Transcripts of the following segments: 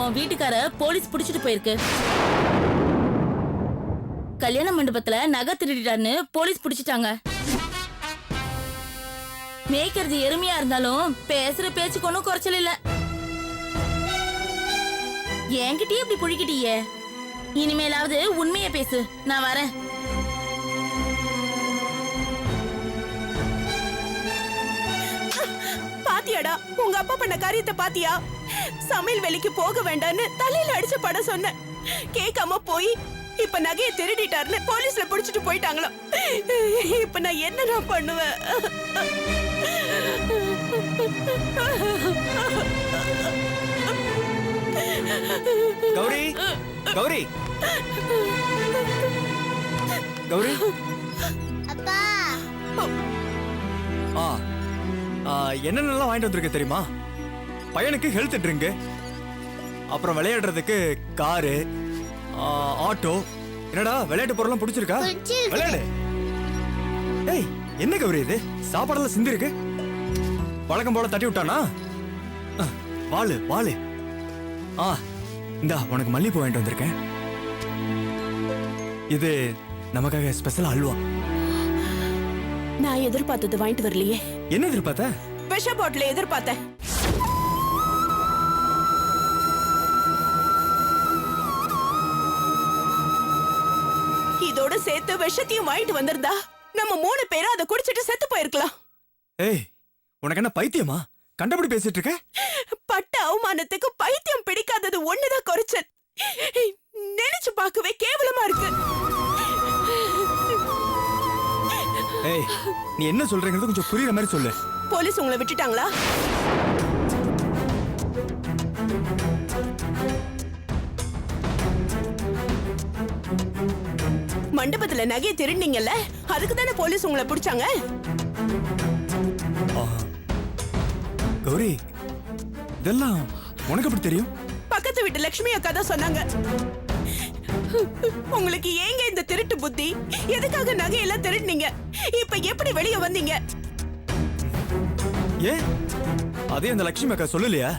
உன் வீட்டுக்கார போலீஸ் புடிச்சிட்டு போயிருக்கு. கல்யாண மண்டபத்துல நகை திருடிட்டான்னு போலீஸ் புடிச்சிட்டாங்க. மேய்க்கிறது எருமையா இருந்தாலும் பேசுற பேச்சுக்கு ஒன்னும் குறைச்சல் இல்ல. என்கிட்டயே இப்படி புழிக்கிட்டியே, இனிமேலாவது உண்மையை பேசு. நான் வரேன். பாத்தியாடா, உங்க அப்பா பண்ண காரியத்தை பாத்தியா? சமையல் வேலைக்கு போக வேண்டான்னு தலையில அடிச்ச படம் சொன்ன, கேட்காம போய் இப்ப நகையை திருடிட்டாருன்னு போலீஸ்ல புடிச்சிட்டு போயிட்டாங்களாம். இப்ப நான் என்னடா பண்ணுவேன்? கௌரி, கௌரி, கௌரி. அப்பா, என்னென்னலாம் வாங்கிட்டு வந்திருக்க தெரியுமா? பையனுக்கு ஹெல்த் ட்ரிங்க், அப்புறம் விளையாடுறதுக்கு காரு, ஆட்டோ. என்னடா விளையாட்டு பொருள்லாம் பிடிச்சிருக்கா? விளையாடு. ஏய், என்ன கௌரி இது? சாப்பாடெல்லாம் சிந்தி இருக்கு. வழக்கம் போல தட்டி விட்டானா? வாளு வாளு. இந்தா உனக்கு மல்லிப்பூ வாங்கிட்டு வந்திருக்கேன். இது நமக்காக ஸ்பெஷல் அல்வா. நான் எதிர்பார்த்தது வாங்கிட்டு வரலையே. என்ன எதிர்பார்த்த? விஷ பாட்டில் எதிர்பார்த்தேன். இதோட சேர்த்து விஷத்தையும் வாங்கிட்டு வந்திருந்தா நம்ம 3 பேரும் அதை குடிச்சிட்டு செத்து போயிருக்கலாம். ஏய், உனக்கு என்ன பைத்தியமா? கண்டபடி பேசிட்டு இருக்க? பட்ட அவமானத்துக்கு பைத்தியம் பிடிக்காதது ஒண்ணுதான் குறைச்சல். நினைச்சு பார்க்கவே கேவலமா இருக்கு. ஏய், நீ என்ன சொல்றீங்கிறது கொஞ்சம் புரியுற மாதிரி சொல்லு. போலீஸ் உங்களை விட்டுட்டாங்களா? மண்டபத்துல நகையை திருடினீங்கல்ல, அதுக்கு தானே போலீஸ் உங்களை பிடிச்சாங்க. கௌரி, இதெல்லாம் உனக்கு எப்படி தெரியும்? பக்கத்து வீட்டு லட்சுமி அக்கா தான் சொன்னாங்க. உங்களுக்கு ஏங்க இந்த திருட்டு புத்தி? எதுக்காக நகையெல்லாம் திருடினீங்க? இப்ப எப்படி வெளியே வந்தீங்க? ஏன் அதே அந்த லட்சுமி அக்கா சொல்லலையா?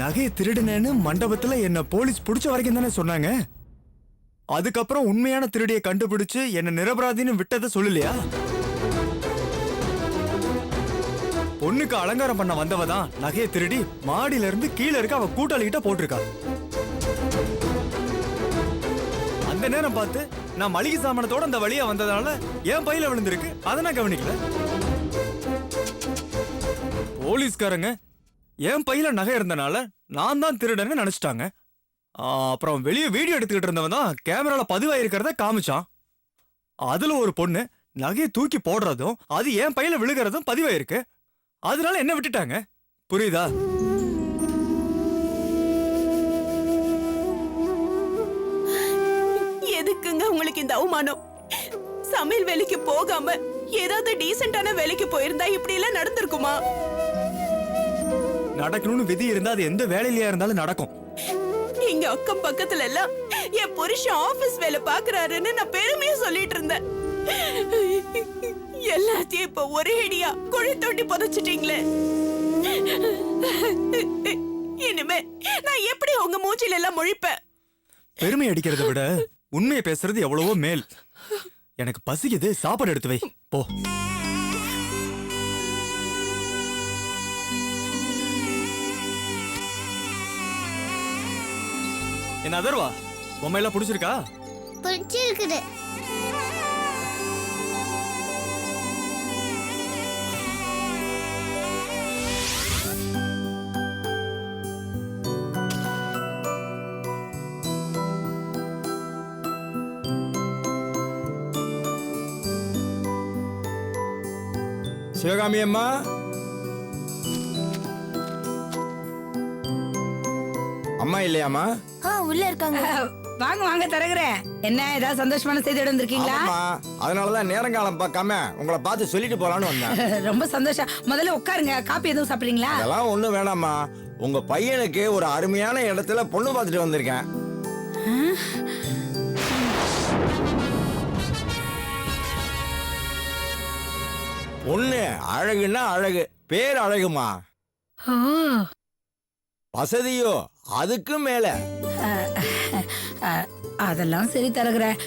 நகையை திருடினேன்னு மண்டபத்துல என்ன போலீஸ் புடிச்ச வரைக்கும் தானே சொன்னாங்க. அதுக்கப்புறம் உண்மையான திருடியை கண்டுபிடிச்சு என்ன நிரபராதின்னு விட்டதை சொல்லலையா? பொண்ணுக்கு அலங்காரம் பண்ண வந்தவதான் நகையை திருடி மாடியில இருந்து கீழே இருக்க அவ கூட்டாளிகிட்ட போட்டிருக்கா. அந்த நேரம் பார்த்து நான் மளிகை சாமானத்தோட அந்த வழியா வந்ததால என் பையில விழுந்திருக்கு. அதை நான் கவனிக்கல. போலீஸ்காரங்க என் பையில நகை இருந்தனால நான் தான் திருடன்னு நினைச்சிட்டாங்க. அப்புறம் வெளியே வீடியோ எடுத்துக்கிட்டு இருந்தவன் தான் கேமரால பதிவாயிருக்கிறத காமிச்சான். அதுல ஒரு பொண்ணு நகையை தூக்கி போடுறதும் அது என் பையில விழுகிறதும் பதிவாயிருக்கு. அதனால என்ன விட்டுட்டாங்க. புரியுதா? எதுக்குங்க உங்களுக்கு இந்த அவமானம்? சமையல் வேலைக்கு போகாம ஏதாவது டீசென்டான வேலைக்கு போயிருந்தா இப்படி எல்லாம் நடந்திருக்குமா? நடக்கணும்னு விதி இருந்தா அது எந்த வேலையிலயா இருந்தாலும் நடக்கும். இங்க அக்கம் பக்கத்துல எல்லாம் என் புருஷன் ஆபீஸ் வேலை பாக்குறாருன்னு நான் பெருமையா சொல்லிட்டு இருந்தேன். எல்லாத்தையும் இப்ப ஒரே அடியா குழி தோண்டி புதைச்சிட்டீங்களே. இனிமே நான் எப்படி உங்க மூச்சில எல்லாம் முழிப்பேன்? பெருமை அடிக்கிறத விட உண்மையை பேசுறது எவ்வளவோ மேல். எனக்கு பசிக்குது, சாப்பாடு எடுத்து வை போ. என்ன அதர்வா, பொம்மை எல்லாம் பிடிச்சிருக்கா? பிடிச்சிருக்குது. சிவகாமி அம்மா, அம்மா இல்லையாம்மா? உள்ள இருக்காங்க. வாங்க வாங்க தரகுறேன். என்ன ஏதாவது சந்தோஷமான செய்தி வந்திருக்கீங்களா? ஆமாம்மா, அதனாலதான் நேரங்காலம் பார்க்காம உங்களை பார்த்து சொல்லிட்டு போலான்னு வந்தேன். ரொம்ப சந்தோஷம். முதல்ல உட்காருங்க. காப்பி எதுவும் சாப்பிடுறீங்களா? அதெல்லாம் ஒண்ணும் வேணாம்மா. உங்க பையனுக்கு ஒரு அருமையான இடத்துல பொண்ணு பார்த்துட்டு வந்திருக்கேன். பொண்ணு அழகுன்னா அழகு, பேர் அழகுமா. ஓ, வசதியோ அதுக்கும் மேல. அதெல்லாம் சரி தரகுறேன்.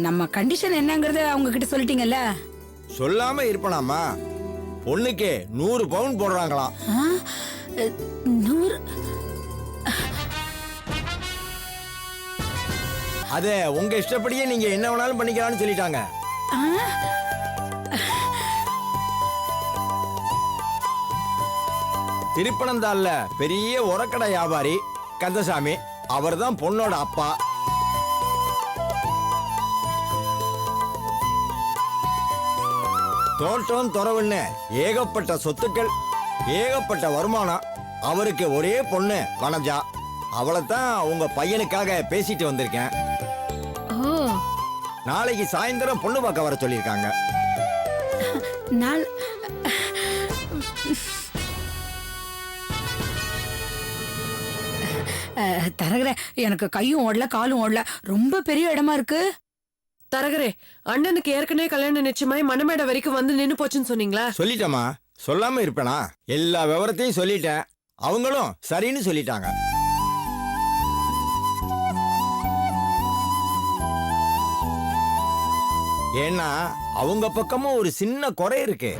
நம்ம கண்டிஷன் என்னங்கறத அவங்க கிட்ட சொல்லிட்டீங்கல்ல? சொல்லாம இருப்பனாமா. பொண்ணுக்கு 100 பவுன் போடுறாங்களாம். 100? அத உங்க இஷ்டப்படியே நீங்க என்ன வேணாலும் பண்ணிக்கலாம்னு சொல்லிட்டாங்க. திருப்பனந்தாள்ல பெரிய உரக்கடை வியாபாரி கந்தசாமி, அவர்தான் பொண்ணோட அப்பா. தோட்டம் துறவுன்னு ஏகப்பட்ட சொத்துக்கள், ஏகப்பட்ட வருமானம். அவருக்கு ஒரே பொண்ணு வனஜா. அவளைத்தான் உங்க பையனுக்காக பேசிட்டு வந்திருக்கேன். ஓ, நாளைக்கு சாயந்தரம் பொண்ணு பார்க்க வர சொல்லியிருக்காங்க. நாள் தரகுற, எனக்கு கையும் ஓடல காலும் ஓடல. ரொம்ப பெரிய இடமா இருக்கு. தரகரே, அண்ணனுக்கு ஏற்கனவே கல்யாணம் நிச்சயமாய் மணமேடை வரைக்கும் வந்து நின்னு போச்சுன்னு சொன்னீங்களா? சொல்லிட்டேமா, சொல்லாம இருப்பேனா? எல்லா விவரத்தையும் சொல்லிட்டேன். அவங்களும் சரின்னு சொல்லிட்டாங்க. ஏன்னா அவங்க பக்கமும் ஒரு சின்ன குறை இருக்கு.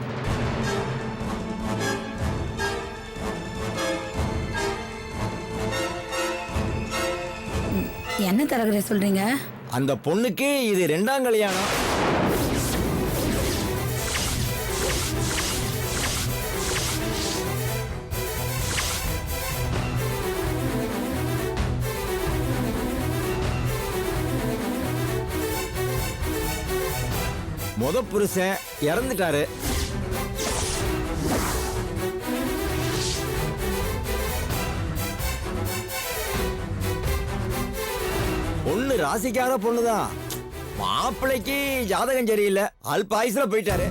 என்ன தரகுற சொல்றீங்க? அந்த பொண்ணுக்கு இது 2ஆம் கல்யாணம். முத புருஷன் இறந்துட்டாரு. பொண்ணு ராசிக்கார பொண்ணுதான். மாப்பிள்ளைக்கு ஜாதகம் சரியில்லை, அல்ப ஆயுசுல போயிட்டாரு.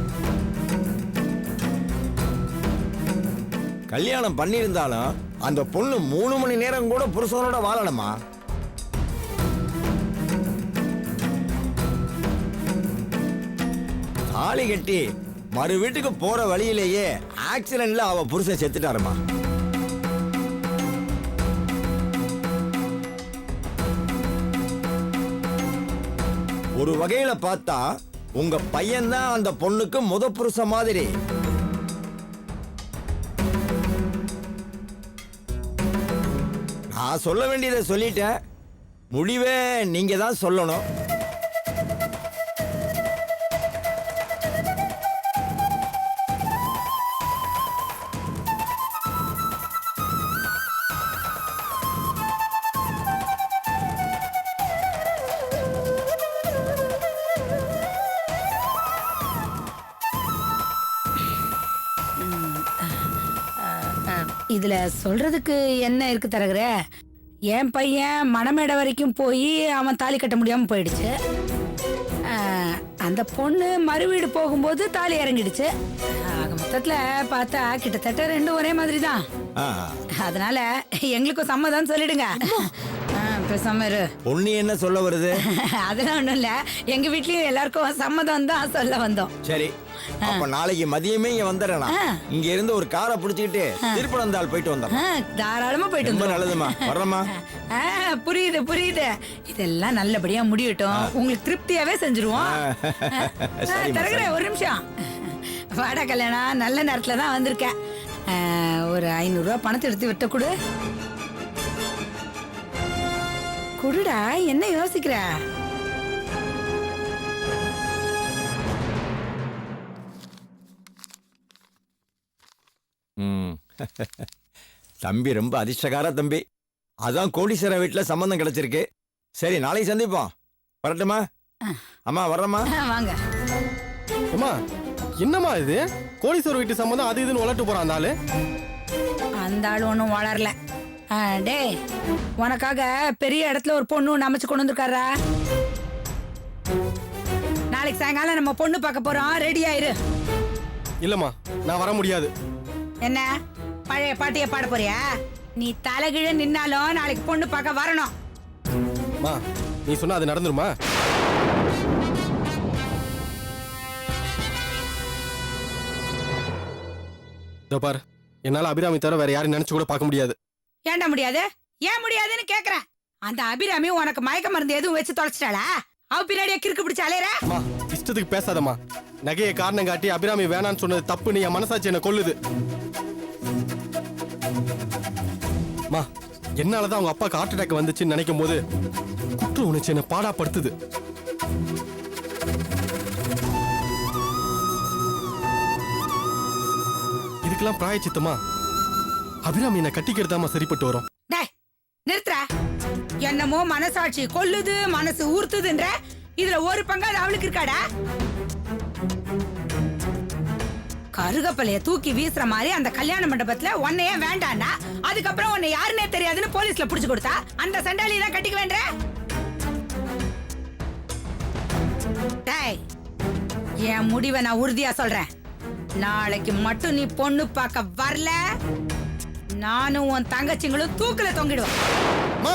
கல்யாணம் பண்ணிருந்தாலும் அந்த பொண்ணு 3 மணி நேரம் கூட புருஷனோட வாழணுமா? தாலி கட்டி மறு வீட்டுக்கு போற வழியிலேயே ஆக்சிடென்ட்ல அவ புருஷன் செத்துட்டாருமா. ஒரு வகையில பார்த்தா உங்க பையன்தான் அந்த பொண்ணுக்கு முத புருஷ மாதிரி. நான் சொல்ல வேண்டியதை சொல்லிட்டேன். முடிவே நீங்க தான் சொல்லணும். இதுல சொல்றதுக்கு என்ன இருக்கு தரகுற? என் பையன் மணமேடை வரைக்கும் போய் அவன் தாலி கட்ட முடியாம போயிடுச்சு. அந்த பொண்ணு மறு வீடு போகும்போது தாலி இறங்கிடுச்சு. ஆக மொத்தத்துல பார்த்தா கிட்டத்தட்ட 2 ஒரே மாதிரி தான். அதனால எங்களுக்கும் சம்மதம் சொல்லிடுங்க. பேசாம இரு. பொண்ணு என்ன சொல்ல வருது? அதெல்லாம் ஒண்ணும் இல்ல, எங்க வீட்லயும் எல்லாருக்கும் சம்மதம் தான் சொல்ல வந்தோம். சரி, அப்ப நாளைக்கு மதியமே இங்க வந்துடுறேன். இங்க இருந்து ஒரு காரை புடிச்சுக்கிட்டு திருப்பனந்தாள் போயிட்டு வந்தோம். தாராளமா போயிட்டு ரொம்ப வந்தோம். நல்லதுமா, வர்றமா. புரியுது புரியுது. இதெல்லாம் நல்லபடியா முடியட்டும். உங்களுக்கு திருப்தியாவே செஞ்சிருவோம். தரகுற, ஒரு நிமிஷம். வாடா கல்யாணம், நல்ல நேரத்துல தான் வந்திருக்கேன். ஒரு 500 ரூபாய் பணத்தை எடுத்து விட்ட கொடு. குடுடா, என்ன யோசிக்கிற? தம்பி ரொம்ப அதிர்ஷ்டக்கார தம்பி. அதான் கோடீஸ்வரன் வீட்டுல சம்பந்தம் கிடைச்சிருக்கு. சரி, நாளைக்கு சந்திப்போம். வரட்டுமா? அம்மா வர்றம்மா. வாங்க. அம்மா, என்னம்மா இது கோடீஸ்வரர் வீட்டு சம்பந்தம் அது இதுன்னு வளர்த்து போறான் அந்த ஆளு. அந்த ஆள் ஒன்றும் வளரல. டேய், உனக்காக பெரிய இடத்துல ஒரு பொண்ணு ஒன்று அமைச்சு கொண்டு வந்திருக்காரா. நாளைக்கு சாயங்காலம் நம்ம பொண்ணு பார்க்க போறோம், ரெடி ஆயிரு. இல்லம்மா நான் வர முடியாது. என்ன பழைய பாட்டிய பாட போறியா? நீ தலைகீழ நின்னாலும் நாளைக்கு பொண்ணு பார்க்க வரணும். மா நீ சொன்னா அது நடந்துருமா? இதோ பாரு, என்னால அபிராமி தவிர வேற யாரையும் நினைச்சு கூட பார்க்க முடியாது. ஏன்டா முடியாது? ஏன் முடியாதுன்னு கேக்குறேன். அந்த அபிராமி உனக்கு மயக்க மருந்து எதுவும் வச்சு தொலைச்சிட்டாளா? அவ பின்னாடியே கிறுக்கு பிடிச்சு அலையற. அம்மா இஷ்டத்துக்கு பேசாதம்மா. நகையை காரணம் காட்டி அபிராமி வேணான்னு சொன்னது தப்புன்னு என் மனசாட்சி என்ன கொல்லுது. மா என்னாலதான் அவங்க அப்பாக்கு ஹார்ட் அட்டாக் வந்துச்சுன்னு நினைக்கும் போது குற்ற உணர்ச்சி என்ன பாடாப்படுத்துது. இதுக்கெல்லாம் பிராயச்சித்தமா அபிராமி என்ன கட்டிக்கிறதாமா சரிப்பட்டு வரும். டேய் நிறுத்துற. என்னமோ மனசாட்சி கொல்லுது, மனசு ஊர்த்துதுன்ற. இதுல ஒரு பங்காது அவளுக்கு இருக்காடா? கருகப்பலைய தூக்கி வீசுற மாதிரி அந்த கல்யாண மண்டபத்துல உன்னையே வேண்டான்னா அதுக்கப்புறம் உன்னை யாருன்னே தெரியாதுன்னு போலீஸ்ல புடிச்சு கொடுத்தா அந்த சண்டாளி தான் கட்டிக்க வேண்ட. டேய், என் முடிவை நான் உறுதியா சொல்றேன். நாளைக்கு மட்டும் நீ பொண்ணு பார்க்க வரல, நானும் உன் தங்கச்சிங்களும் தூக்குல தொங்கிடுவோம். மா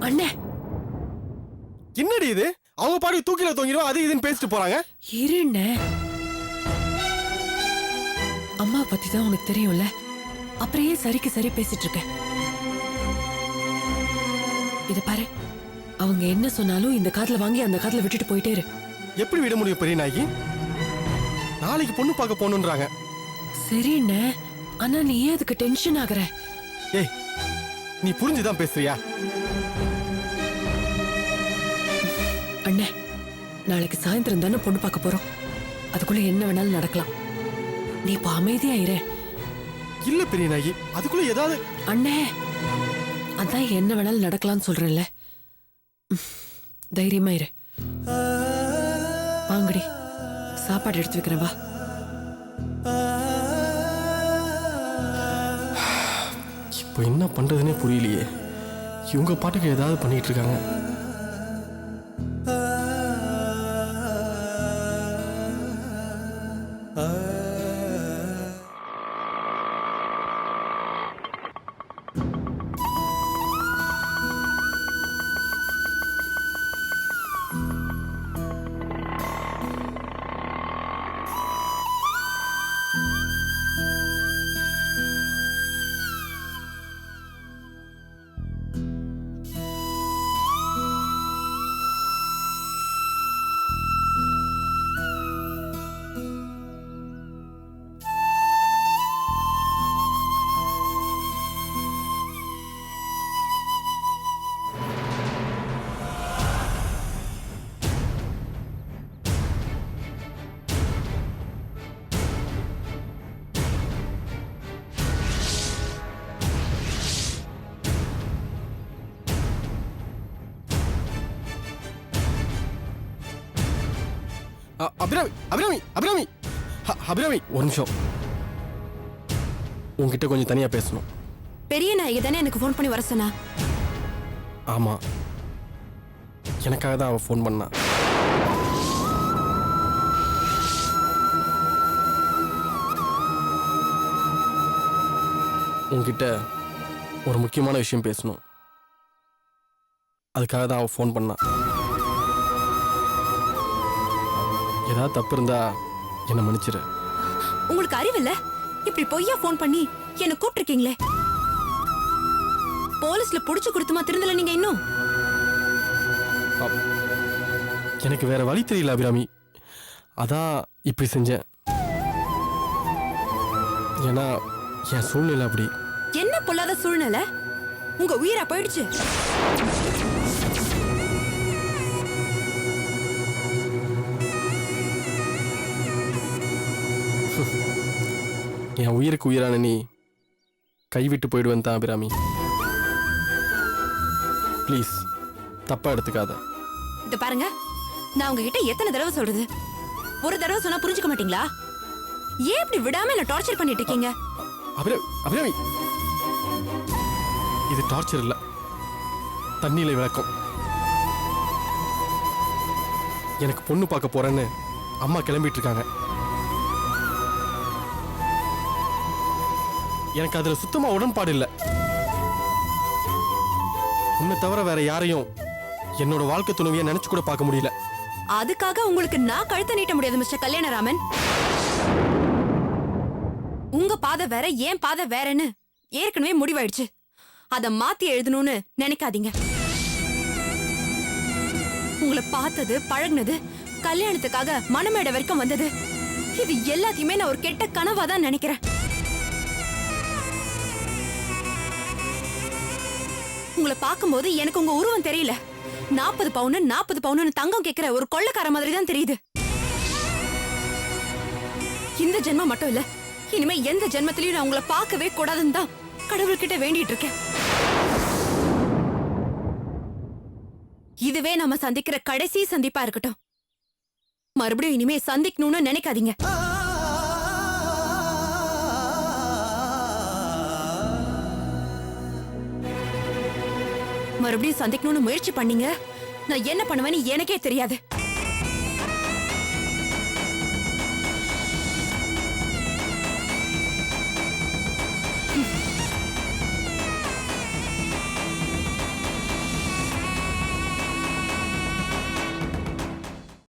அண்ணே என்னடி இது? அவங்க பாடி தூக்கில தொங்கிடுவோம் அது இதுன்னு பேசிட்டு போறாங்க. இருண்ணே, அம்மா பத்தி தான் உனக்கு தெரியும்ல, அப்புறம் ஏன் சரிக்கு சரி பேசிட்டு இருக்க? இத பாரு, அவங்க என்ன சொன்னாலும் இந்த காதுல வாங்கி அந்த காதுல விட்டுட்டு போயிட்டே இரு. எப்படி விட முடியும் பெரிய நாயகி? நாளைக்கு பொண்ணு பார்க்க போகணுன்றாங்க. சரிண்ணே, ஆனா நீ ஏன் அதுக்கு டென்ஷன் ஆகுற? ஏய் நீ புரிஞ்சுதான் பேசுறியா? அண்ணே, நாளைக்கு சாயந்தரம் தானே பொண்ணு பார்க்க போறோம். அதுக்குள்ள என்ன வேணாலும் நடக்கலாம். நீ இப்ப அமைதியா இரு. இல்ல பெரிய நாயகி, அதுக்குள்ள ஏதாவது. அண்ணே, அதான் என்ன வேணாலும் நடக்கலாம்னு சொல்றேன்ல. தைரியமா இரு. வாங்கடி, சாப்பாடு எடுத்து வைக்கிறேன், வா. இப்போ என்ன பண்றதுன்னே புரியலையே. இவங்க பாட்டுக்கு ஏதாவது பண்ணிட்டு இருக்காங்க. அபிராமி அபிராமி அபிராமி அபிராமி ஒரு நிமிஷம், உன்கிட்ட கொஞ்சம் தனியா பேசணும். பெரிய நாயகி தானே எனக்கு ஃபோன் பண்ணி வர சொன்னா? ஆமா, எனக்காக தான் அவ ஃபோன் பண்ணா. உன்கிட்ட ஒரு முக்கியமான விஷயம் பேசணும். அதுக்காக தான் அவ ஃபோன் பண்ணா. ஏதாவது தப்பு இருந்தா என்ன மன்னிச்சிரு. உங்களுக்கு அறிவில்ல? இப்படி பொய்யா ஃபோன் பண்ணி என்ன கூப்பிட்டிருக்கீங்களே. போலீஸ்ல புடிச்சு கொடுத்துமா திருந்தல நீங்க இன்னும்? எனக்கு வேற வழி தெரியல அபிராமி, அதான் இப்படி செஞ்சேன். ஏன்னா என் சூழ்நிலை அப்படி. என்ன பொல்லாத சூழ்நிலை? உங்க உயிரா போயிடுச்சு. என் உயிருக்கு உயிரான நீ கைவிட்டு போயிடுவேன் தான் அபிராமி. ப்ளீஸ் தப்பா எடுத்துக்காத. இத பாருங்க, நான் உங்ககிட்ட எத்தனை தடவை சொல்றது? ஒரு தடவை சொன்னா புரிஞ்சுக்க மாட்டீங்களா? ஏன் இப்படி விடாம என்ன டார்ச்சர் பண்ணிட்டு இருக்கீங்க? அபிராமி, இது டார்ச்சர் இல்ல, தண்ணியில விளக்கம். எனக்கு பொண்ணு பார்க்க போறேன்னு அம்மா கிளம்பிட்டு இருக்காங்க. எனக்கு அதுல சுத்தமா உடன்பாடு இல்ல. உன்னை தவிர வேற யாரையும் என்னோட வாழ்க்கை துணைவியா நினைச்சு கூட பார்க்க முடியல. அதுக்காக உங்களுக்கு நான் கழுத்தை நீட்ட முடியாது மிஸ்டர் கல்யாணராமன். உங்க பாதை வேற, ஏன் பாதை வேறன்னு ஏற்கனவே முடிவாயிடுச்சு. அத மாத்தி எழுதணும்னு நினைக்காதீங்க. உங்களை பார்த்தது, பழகுனது, கல்யாணத்துக்காக மணமேடை வரைக்கும் வந்தது, இது எல்லாத்தையுமே நான் ஒரு கெட்ட கனவா தான் நினைக்கிறேன். உங்களை பார்க்கும்போது எனக்கு உங்க உருவம் தெரியல. 40 பவுன்னு தங்கம் கேட்கிற ஒரு கொள்ளைக்கார மாதிரி தான் தெரியுது. இந்த ஜென்மம் மட்டும் இல்ல, இனிமே எந்த ஜென்மத்திலயும் நான் உங்களை பார்க்கவே கூடாதுன்னு தான் கடவுள்கிட்ட வேண்டிட்டு இருக்கேன். இதுவே நம்ம சந்திக்கிற கடைசி சந்திப்பா இருக்கட்டும். மறுபடியும் இனிமே சந்திக்கணும்னு நினைக்காதீங்க. மறுபடியும் சந்திக்கணும்னு முயற்சி பண்ணீங்க, நான் என்ன பண்ணுவேன்னு எனக்கே தெரியாது.